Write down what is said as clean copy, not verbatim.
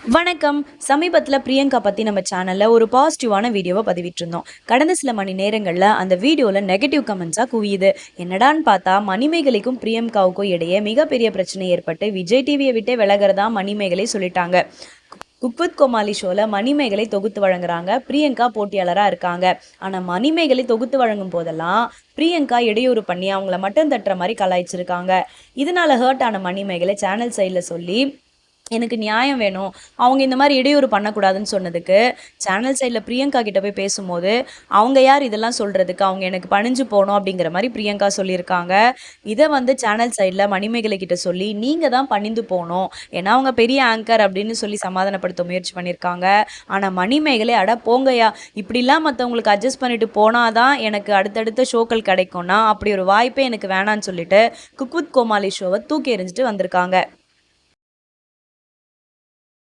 வணக்கம். சமீபத்தில பிரியங்கா பத்தி நம்ம சேனல்ல ஒரு பாசிட்டிவான வீடியோவ பதிவிட்டிருந்தோம். கடந்த சில மணி நேரங்கள்ல அந்த வீடியோல நெகட்டிவ் கமெண்ட்ஸா குவியுது. என்னடான்னு பார்த்தா, மணிமேகலைக்கும் பிரியங்காவுக்கும் இடையே மிகப்பெரிய பிரச்சனை ஏற்பட்டு விஜய் டிவிய விட்டே விலகுறதா மணிமேகலை சொல்லிட்டாங்க. குக் வித் கோமாளி ஷோல மணிமேகலை தொகுத்து வழங்குறாங்க. பிரியங்கா போட்டியாளரா இருக்காங்க. ஆனா மணிமேகலை தொகுத்து வழங்கும் போதெல்லாம் பிரியங்கா இடையூறு பண்ணி அவங்கள மட்டம் தட்டுற மாரி கலாய்ச்சிருக்காங்க. இதனால ஹர்ட் ஆன மணிமேகலை சேனல் சைட்ல சொல்லி எனக்கு நியாயம் வேணும். அவங்க இந்த மாரி இடையூறு பண்ணக்கூடாதுன்னு சொன்னதுக்கு, சேனல் சைட்ல பிரியங்கா கிட்ட போய் பேசும்போது, அவங்க யார் இதெல்லாம் சொல்றதுக்கு? அவங்க எனக்கு பணிஞ்சு போணும் அப்படிங்கிற மாரி பிரியங்கா சொல்லியிருக்காங்க. இத சேனல் சைட்ல மணிமேகலை கிட்ட சொல்லி, நீங்க தான் பணிந்து போணும். ஏன்னா அவங்க பெரிய ஆங்கர் அப்படின்னு சொல்லி சமாதானப்படுத்த முயற்சி பண்ணியிருக்காங்க. ஆனா மணிமேகலை, "அட போங்கய்யா! இப்படிலாம் மத்தவங்களுக்கு அட்ஜஸ்ட் பண்ணிட்டு போனா தான் எனக்கு அடுத்தடுத்த ஷோக்கள் கிடைக்கும்னா, அப்படி ஒரு வாய்ப்பே எனக்கு வேணான்னு" சொல்லிட்டு குக் வித் கோமாளி ஷோவ தூக்கி எறிஞ்சுட்டு வந்திருக்காங்க.